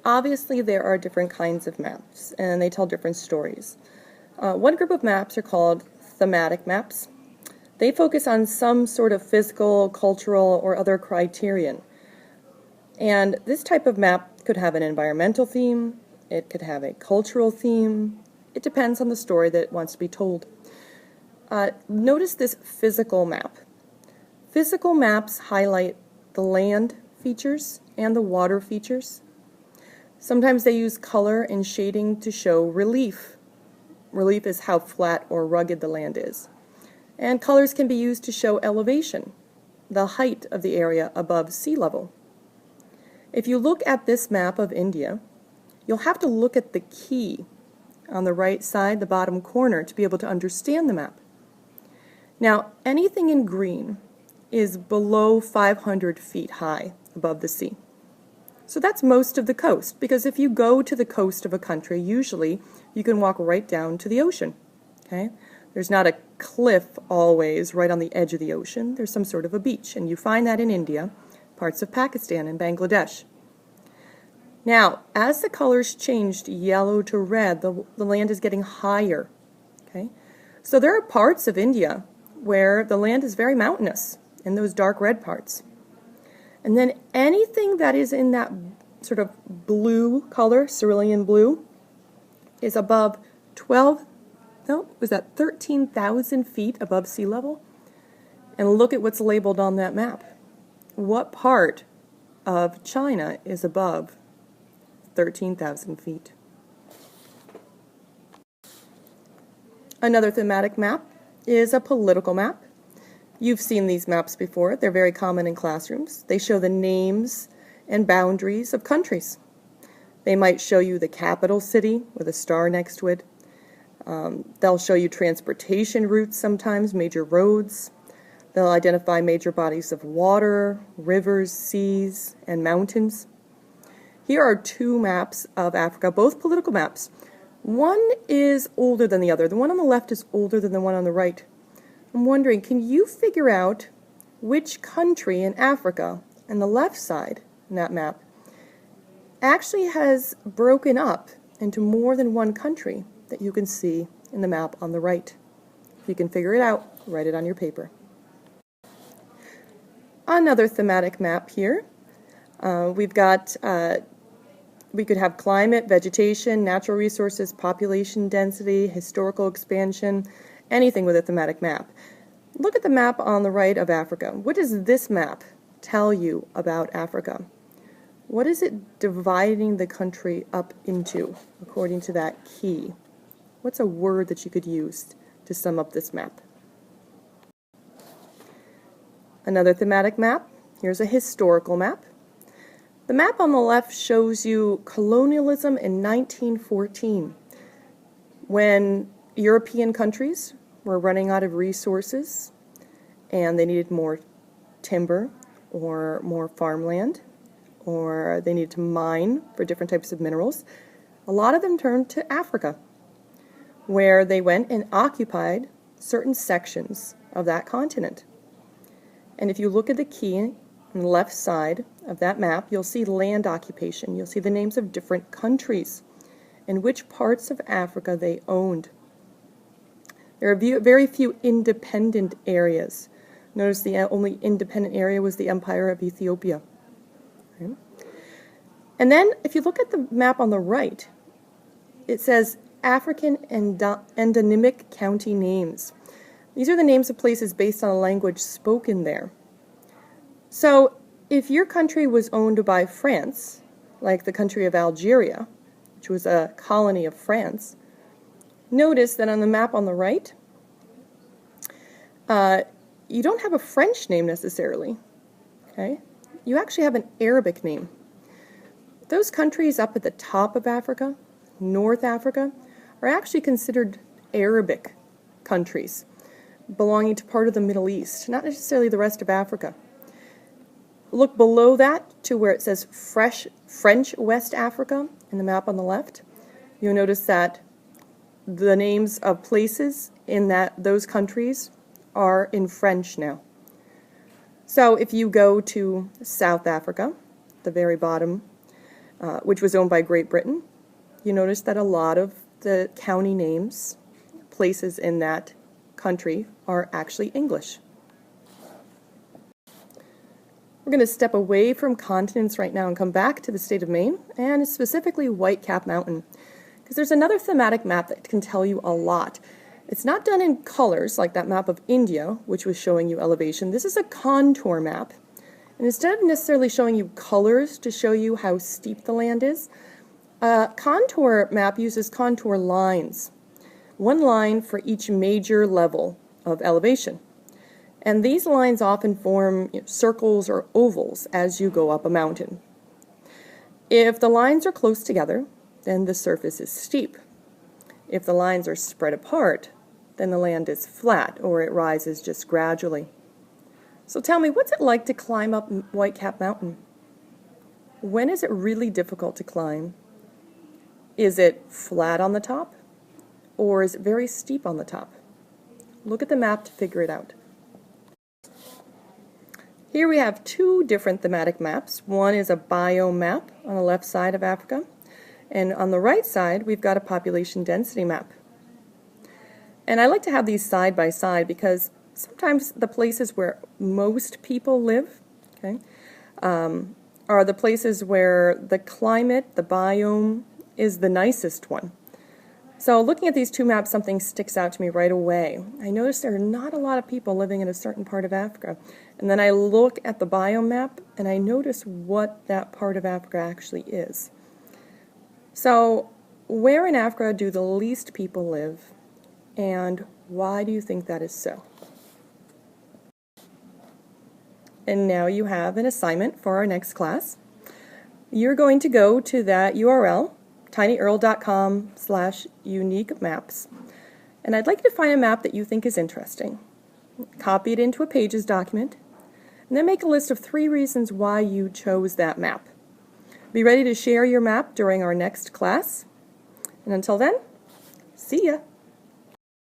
Obviously, there are different kinds of maps, and they tell different stories. One group of maps are called thematic maps. They focus on some sort of physical, cultural, or other criterion. And this type of map could have an environmental theme, it could have a cultural theme. It depends on the story that wants to be told. Notice this physical map. Physical maps highlight the land features and the water features. Sometimes they use color and shading to show relief. Relief is how flat or rugged the land is. And colors can be used to show elevation, the height of the area above sea level. If you look at this map of India, you'll have to look at the key on the right side, the bottom corner, to be able to understand the map. Now, anything in green is below 500 feet high above the sea. So that's most of the coast, because if you go to the coast of a country, usually you can walk right down to the ocean. Okay? There's not a cliff always right on the edge of the ocean. There's some sort of a beach, and you find that in India, parts of Pakistan and Bangladesh. Now, as the colors changed yellow to red, the land is getting higher. Okay? So there are parts of India where the land is very mountainous, in those dark red parts. And then anything that is in that sort of blue color, cerulean blue, is above 13,000 feet above sea level? And look at what's labeled on that map. What part of China is above 13,000 feet? Another thematic map is a political map. You've seen these maps before. They're very common in classrooms. They show the names and boundaries of countries. They might show you the capital city with a star next to it. They'll show you transportation routes sometimes, major roads. They'll identify major bodies of water, rivers, seas, and mountains. Here are two maps of Africa, both political maps. One is older than the other. The one on the left is older than the one on the right. I'm wondering, can you figure out which country in Africa, on the left side in that map, actually has broken up into more than one country that you can see in the map on the right? If you can figure it out, write it on your paper. Another thematic map here. We could have climate, vegetation, natural resources, population density, historical expansion, anything with a thematic map. Look at the map on the right of Africa. What does this map tell you about Africa? What is it dividing the country up into, according to that key? What's a word that you could use to sum up this map? Another thematic map. Here's a historical map. The map on the left shows you colonialism in 1914, when European countries were running out of resources and they needed more timber or more farmland, or they needed to mine for different types of minerals. A lot of them turned to Africa, where they went and occupied certain sections of that continent. And if you look at the key on the left side of that map, you'll see land occupation. You'll see the names of different countries and which parts of Africa they owned. There are very few independent areas. Notice the only independent area was the Empire of Ethiopia. Okay. And then if you look at the map on the right, it says African endonymic county names. These are the names of places based on a language spoken there. So if your country was owned by France, like the country of Algeria, which was a colony of France, notice that on the map on the right, you don't have a French name necessarily. Okay? You actually have an Arabic name. Those countries up at the top of Africa, North Africa, are actually considered Arabic countries, belonging to part of the Middle East, not necessarily the rest of Africa. Look below that to where it says French West Africa in the map on the left. You'll notice that the names of places in those countries are in French now. So if you go to South Africa, the very bottom, which was owned by Great Britain, you notice that a lot of the county names, places in that country, are actually English. We're going to step away from continents right now and come back to the state of Maine, and specifically Whitecap Mountain, because there's another thematic map that can tell you a lot. It's not done in colors like that map of India, which was showing you elevation. This is a contour map. And instead of necessarily showing you colors to show you how steep the land is, a contour map uses contour lines. One line for each major level of elevation. And these lines often form circles or ovals as you go up a mountain. If the lines are close together, then the surface is steep. If the lines are spread apart, then the land is flat, or it rises just gradually. So tell me, what's it like to climb up Whitecap Mountain? When is it really difficult to climb? Is it flat on the top, or is it very steep on the top? Look at the map to figure it out. Here we have two different thematic maps. One is a biome map on the left side of Africa, and on the right side we've got a population density map. And I like to have these side by side because sometimes the places where most people live, are the places where the climate, the biome, is the nicest one. So looking at these two maps, something sticks out to me right away. I notice there are not a lot of people living in a certain part of Africa. And then I look at the biome map and I notice what that part of Africa actually is. So where in Africa do the least people live, and why do you think that is so? And now you have an assignment for our next class. You're going to go to that URL, tinyurl.com/unique maps. And I'd like you to find a map that you think is interesting. Copy it into a Pages document, and then make a list of 3 reasons why you chose that map. Be ready to share your map during our next class. And until then, see ya!